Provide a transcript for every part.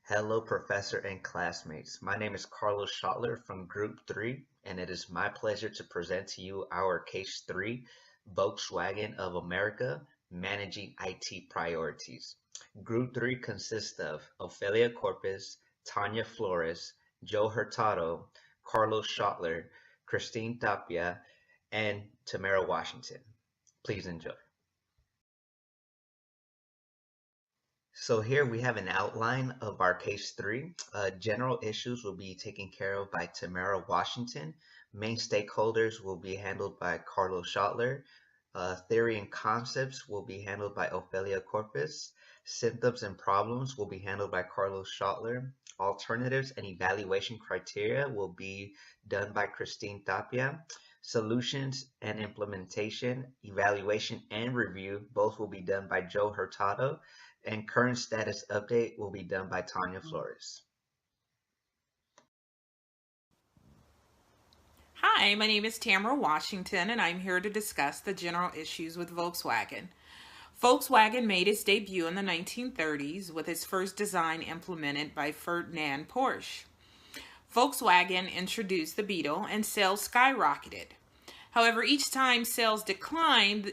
Hello, professor and classmates. My name is Carlos Schottler from Group 3, and it is my pleasure to present to you our Case 3, Volkswagen of America, Managing IT Priorities. Group 3 consists of Ofelia Corpus, Tanya Flores, Joe Hurtado, Carlos Schottler, Christine Tapia, and Tamara Washington. Please enjoy. So here we have an outline of our case three. General issues will be taken care of by Tamara Washington. Main stakeholders will be handled by Carlos Schottler. Theory and concepts will be handled by Ofelia Corpus. Symptoms and problems will be handled by Carlos Schottler. Alternatives and evaluation criteria will be done by Christine Tapia. Solutions and implementation, evaluation and review, both will be done by Joe Hurtado, and current status update will be done by Tanya Flores. Hi, my name is Tamara Washington, and I'm here to discuss the general issues with Volkswagen. Volkswagen made its debut in the 1930s with its first design implemented by Ferdinand Porsche. Volkswagen introduced the Beetle and sales skyrocketed. However, each time sales declined,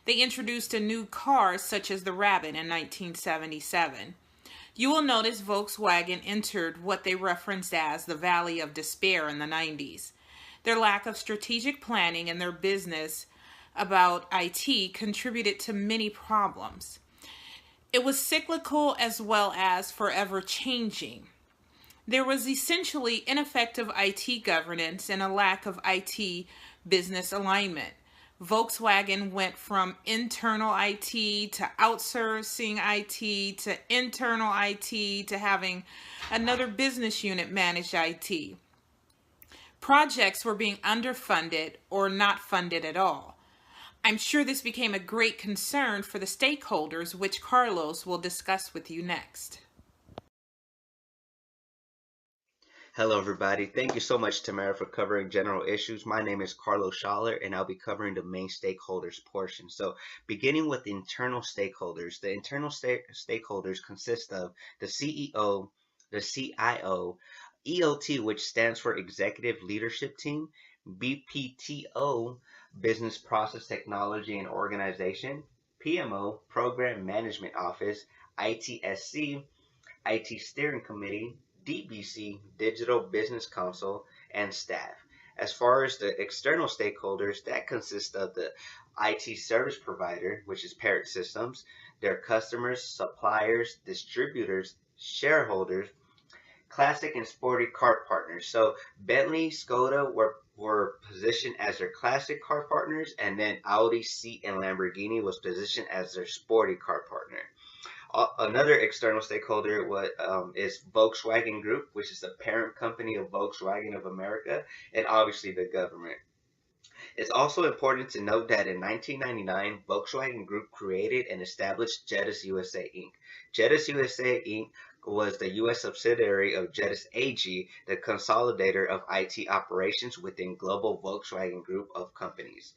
they introduced a new car such as the Rabbit in 1977. You will notice Volkswagen entered what they referenced as the Valley of Despair in the 90s. Their lack of strategic planning in their business about IT contributed to many problems. It was cyclical as well as forever changing. There was essentially ineffective IT governance and a lack of IT business alignment. Volkswagen went from internal IT to outsourcing IT to internal IT to having another business unit manage IT. Projects were being underfunded or not funded at all. I'm sure this became a great concern for the stakeholders, which Carlos will discuss with you next. Hello, everybody. Thank you so much, Tamara, for covering general issues. My name is Carlos Schaller, and I'll be covering the main stakeholders portion. So, beginning with the internal stakeholders, the internal stakeholders consist of the CEO, the CIO, EOT, which stands for Executive Leadership Team, BPTO, Business Process Technology and Organization, PMO, Program Management Office, ITSC, IT Steering Committee, DBC, Digital Business Council, and staff. As far as the external stakeholders, that consists of the IT service provider, which is Parrot Systems, their customers, suppliers, distributors, shareholders, classic and sporty car partners. So Bentley, Skoda were positioned as their classic car partners, and then Audi, Seat, and Lamborghini was positioned as their sporty car partner. Another external stakeholder is Volkswagen Group, which is the parent company of Volkswagen of America, and obviously the government. It's also important to note that in 1999, Volkswagen Group created and established Jettis USA Inc. Jettis USA Inc. was the U.S. subsidiary of Jettis AG, the consolidator of IT operations within Global Volkswagen Group of companies.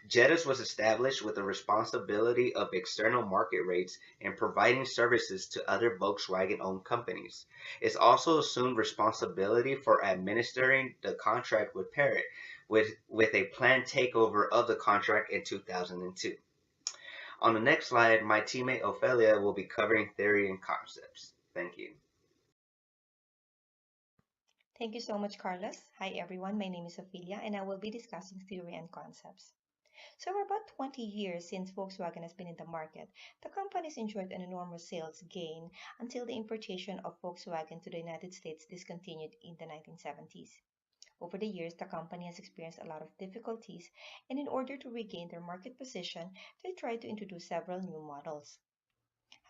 Jettis was established with the responsibility of external market rates and providing services to other Volkswagen-owned companies. It also assumed responsibility for administering the contract with Parrot, with a planned takeover of the contract in 2002. On the next slide, my teammate Ophelia will be covering theory and concepts. Thank you. Thank you so much, Carlos. Hi, everyone. My name is Ophelia, and I will be discussing theory and concepts. So, for about 20 years since Volkswagen has been in the market, the company has enjoyed an enormous sales gain until the importation of Volkswagen to the United States discontinued in the 1970s. Over the years, the company has experienced a lot of difficulties, and in order to regain their market position, they tried to introduce several new models.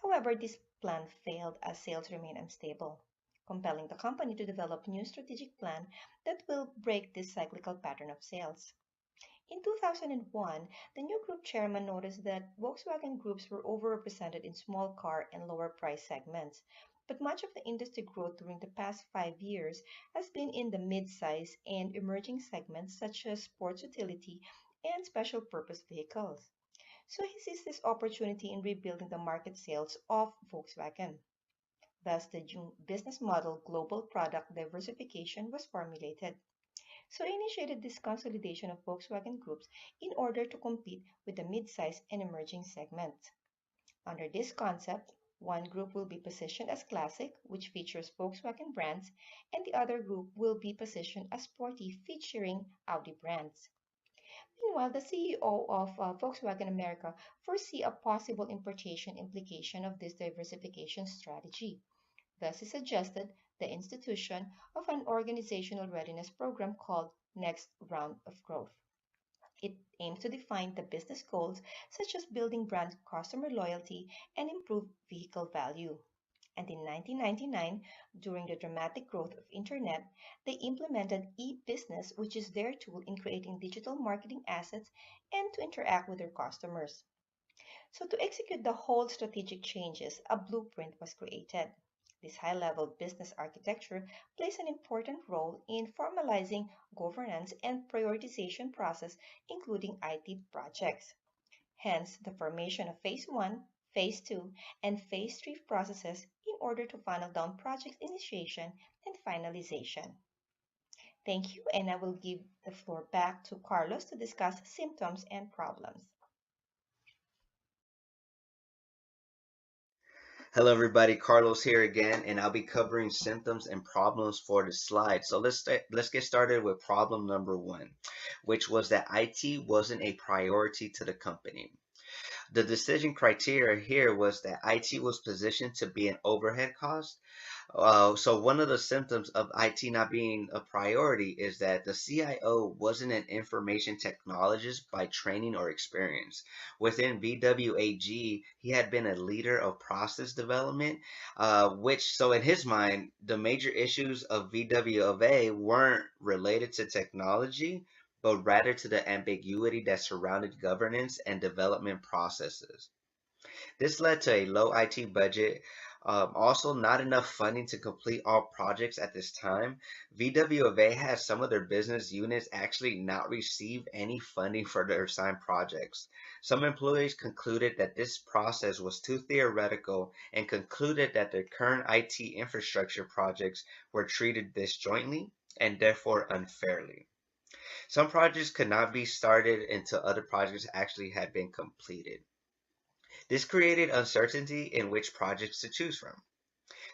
However, this plan failed as sales remain unstable, compelling the company to develop a new strategic plan that will break this cyclical pattern of sales. In 2001, the new group chairman noticed that Volkswagen groups were overrepresented in small car and lower price segments, but much of the industry growth during the past 5 years has been in the mid-size and emerging segments such as sports utility and special purpose vehicles. So he sees this opportunity in rebuilding the market sales of Volkswagen. Thus, the new business model global product diversification was formulated. So they initiated this consolidation of Volkswagen groups in order to compete with the mid-size and emerging segments. Under this concept, one group will be positioned as classic, which features Volkswagen brands, and the other group will be positioned as sporty, featuring Audi brands. Meanwhile, the CEO of Volkswagen America foresee a possible importation implication of this diversification strategy. Thus, he suggested the institution of an organizational readiness program called Next Round of Growth. It aims to define the business goals such as building brand customer loyalty and improve vehicle value. And in 1999, during the dramatic growth of internet, they implemented e-business, which is their tool in creating digital marketing assets and to interact with their customers. So to execute the whole strategic changes, a blueprint was created. This high-level business architecture plays an important role in formalizing governance and prioritization process, including IT projects. Hence, the formation of Phase 1, Phase 2, and Phase 3 processes in order to funnel down project initiation and finalization. Thank you, and I will give the floor back to Carlos to discuss symptoms and problems. Hello, everybody. Carlos here again, and I'll be covering symptoms and problems for the slide. So let's get started with problem number one, which was that IT wasn't a priority to the company. The decision criteria here was that IT was positioned to be an overhead cost. So one of the symptoms of IT not being a priority is that the CIO wasn't an information technologist by training or experience. Within VWAG, he had been a leader of process development, so in his mind, the major issues of VWoA weren't related to technology, but rather to the ambiguity that surrounded governance and development processes. This led to a low IT budget, also not enough funding to complete all projects at this time. VWoA had some of their business units actually not receive any funding for their assigned projects. Some employees concluded that this process was too theoretical and concluded that their current IT infrastructure projects were treated disjointly and therefore unfairly. Some projects could not be started until other projects actually had been completed. This created uncertainty in which projects to choose from.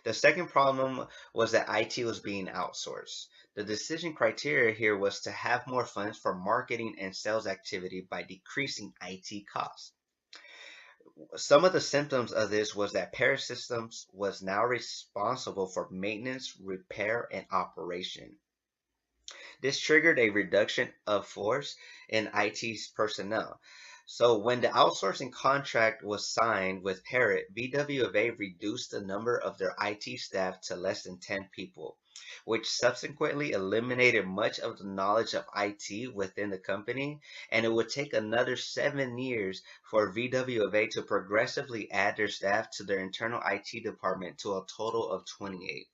The second problem was that IT was being outsourced. The decision criteria here was to have more funds for marketing and sales activity by decreasing IT costs. Some of the symptoms of this was that Paris Systems was now responsible for maintenance, repair, and operation. This triggered a reduction of force in IT's personnel. So when the outsourcing contract was signed with Parrot, BWA reduced the number of their IT staff to less than 10 people, which subsequently eliminated much of the knowledge of IT within the company, and it would take another 7 years for VWA to progressively add their staff to their internal IT department to a total of 28.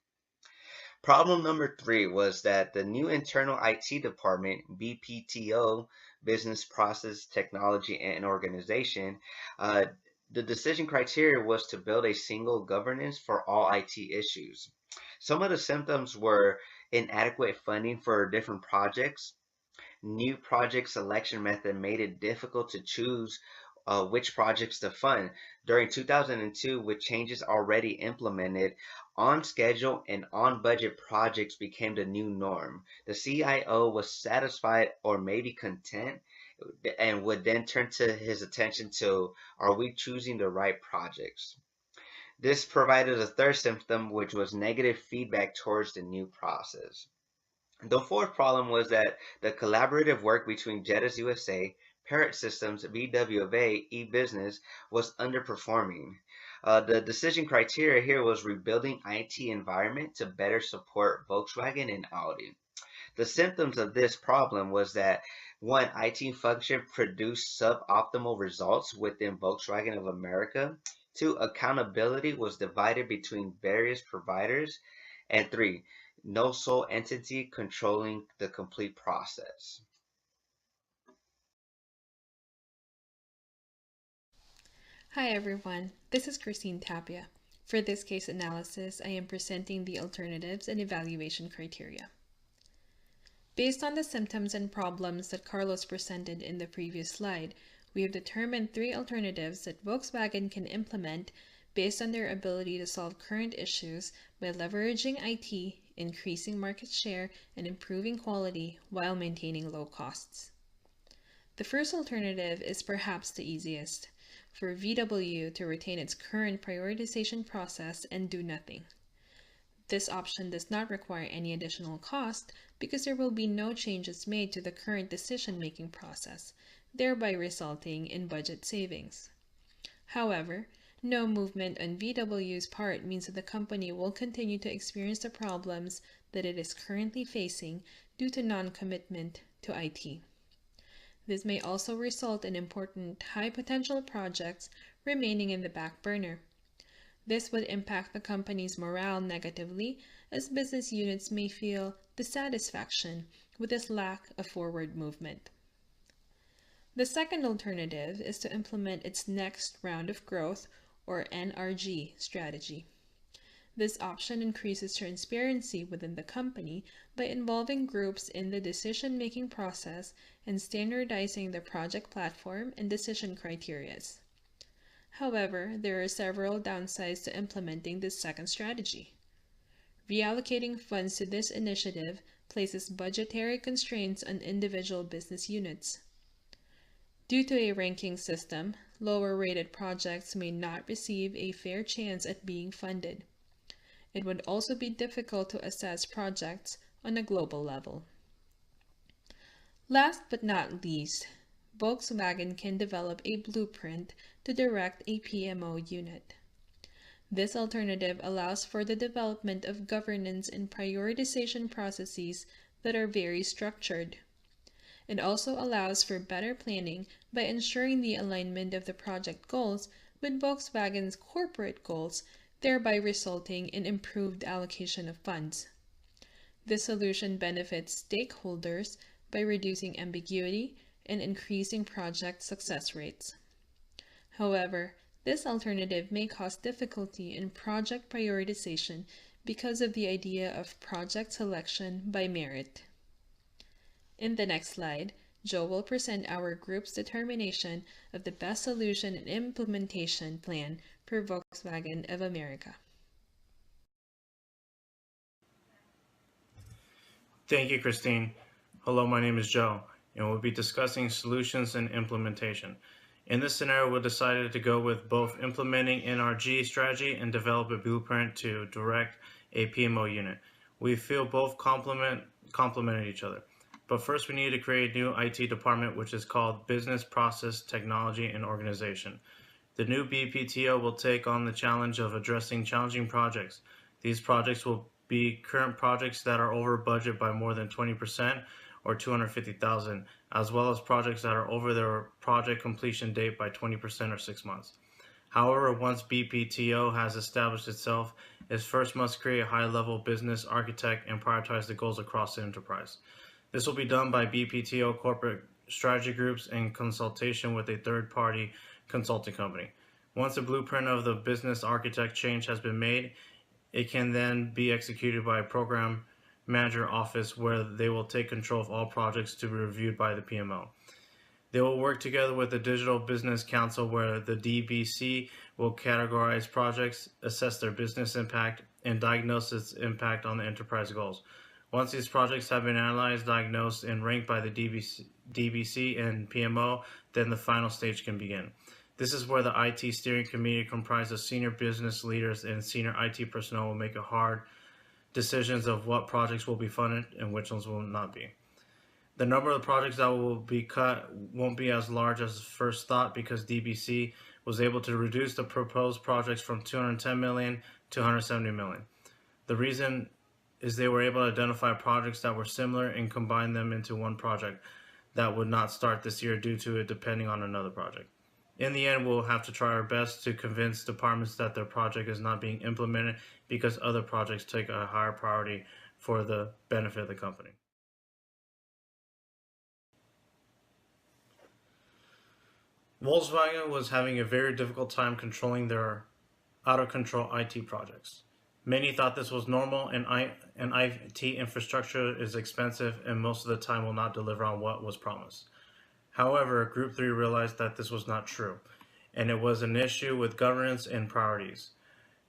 Problem number three was that the new internal IT department, BPTO, Business Process Technology and Organization, uh, the decision criteria was to build a single governance for all IT issues. Some of the symptoms were inadequate funding for different projects. New project selection method made it difficult to choose which projects to fund. During 2002, with changes already implemented, on schedule and on budget projects became the new norm. The CIO was satisfied or maybe content and would then turn to his attention to, are we choosing the right projects? This provided a third symptom, which was negative feedback towards the new process. The fourth problem was that the collaborative work between Jettas USA, Parrot Systems, VWA, eBusiness was underperforming. The decision criteria here was rebuilding IT environment to better support Volkswagen and Audi. The symptoms of this problem was that one, IT function produced suboptimal results within Volkswagen of America. Two, accountability was divided between various providers. And three, no sole entity controlling the complete process. Hi everyone, this is Christine Tapia. For this case analysis, I am presenting the alternatives and evaluation criteria. Based on the symptoms and problems that Carlos presented in the previous slide, we have determined 3 alternatives that Volkswagen can implement based on their ability to solve current issues by leveraging IT, increasing market share, and improving quality while maintaining low costs. The first alternative is perhaps the easiest, for VW to retain its current prioritization process and do nothing. This option does not require any additional cost because there will be no changes made to the current decision-making process, thereby resulting in budget savings. However, no movement on VW's part means that the company will continue to experience the problems that it is currently facing due to non-commitment to IT. This may also result in important high-potential projects remaining in the back burner. This would impact the company's morale negatively, as business units may feel dissatisfaction with this lack of forward movement. The second alternative is to implement its next round of growth, or NRG, strategy. This option increases transparency within the company by involving groups in the decision-making process and standardizing the project platform and decision criteria. However, there are several downsides to implementing this second strategy. Reallocating funds to this initiative places budgetary constraints on individual business units. Due to a ranking system, lower-rated projects may not receive a fair chance at being funded. It would also be difficult to assess projects on a global level. Last but not least, Volkswagen can develop a blueprint to direct a PMO unit. This alternative allows for the development of governance and prioritization processes that are very structured. It also allows for better planning by ensuring the alignment of the project goals with Volkswagen's corporate goals, thereby resulting in improved allocation of funds. This solution benefits stakeholders by reducing ambiguity and increasing project success rates. However, this alternative may cause difficulty in project prioritization because of the idea of project selection by merit. In the next slide, Joe will present our group's determination of the best solution and implementation plan for Volkswagen of America. Thank you, Christine. Hello, my name is Joe, and we'll be discussing solutions and implementation. In this scenario, we decided to go with both implementing NRG strategy and develop a blueprint to direct a PMO unit. We feel both complemented each other. But first, we need to create a new IT department, which is called Business Process Technology and Organization. The new BPTO will take on the challenge of addressing challenging projects. These projects will be current projects that are over budget by more than 20% or $250,000, as well as projects that are over their project completion date by 20% or 6 months. However, once BPTO has established itself, it first must create a high-level business architect and prioritize the goals across the enterprise. This will be done by BPTO corporate strategy groups in consultation with a third-party consulting company. Once the blueprint of the business architect change has been made, it can then be executed by a program manager office where they will take control of all projects to be reviewed by the PMO. They will work together with the Digital Business Council where the DBC will categorize projects, assess their business impact, and diagnose its impact on the enterprise goals. Once these projects have been analyzed, diagnosed, and ranked by the DBC and PMO, then the final stage can begin. This is where the IT steering committee comprised of senior business leaders and senior IT personnel will make hard decisions of what projects will be funded and which ones will not be. The number of projects that will be cut won't be as large as first thought because DBC was able to reduce the proposed projects from 210 million to 170 million. The reason is they were able to identify projects that were similar and combine them into one project that would not start this year due to it depending on another project. In the end, we'll have to try our best to convince departments that their project is not being implemented because other projects take a higher priority for the benefit of the company. Volkswagen was having a very difficult time controlling their out-of-control IT projects. Many thought this was normal, and IT infrastructure is expensive and most of the time will not deliver on what was promised. However, Group 3 realized that this was not true, and it was an issue with governance and priorities.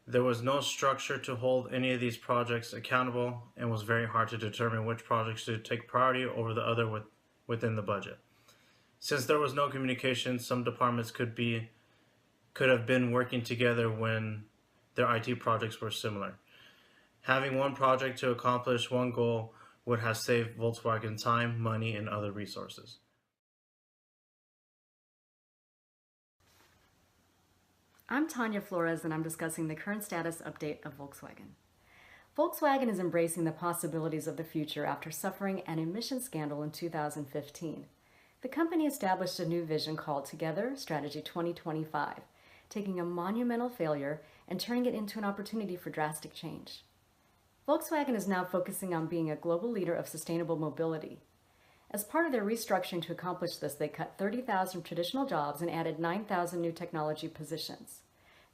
There was no structure to hold any of these projects accountable, and was very hard to determine which projects should take priority over the other within the budget. Since there was no communication, some departments could have been working together when their IT projects were similar. Having one project to accomplish one goal would have saved Volkswagen time, money, and other resources. I'm Tanya Flores, and I'm discussing the current status update of Volkswagen. Volkswagen is embracing the possibilities of the future after suffering an emissions scandal in 2015. The company established a new vision called Together Strategy 2025, taking a monumental failure and turning it into an opportunity for drastic change. Volkswagen is now focusing on being a global leader of sustainable mobility. As part of their restructuring to accomplish this, they cut 30,000 traditional jobs and added 9,000 new technology positions.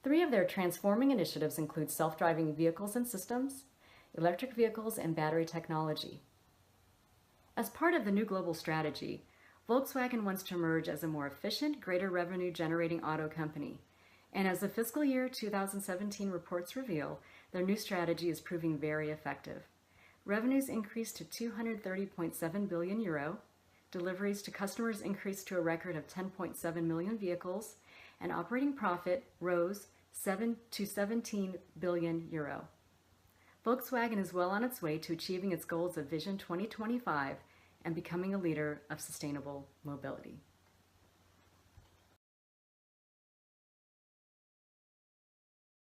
3 of their transforming initiatives include self-driving vehicles and systems, electric vehicles, and battery technology. As part of the new global strategy, Volkswagen wants to emerge as a more efficient, greater revenue-generating auto company. And as the fiscal year 2017 reports reveal, their new strategy is proving very effective. Revenues increased to €230.7 billion, deliveries to customers increased to a record of 10.7 million vehicles, and operating profit rose to €17 billion. Volkswagen is well on its way to achieving its goals of Vision 2025 and becoming a leader of sustainable mobility.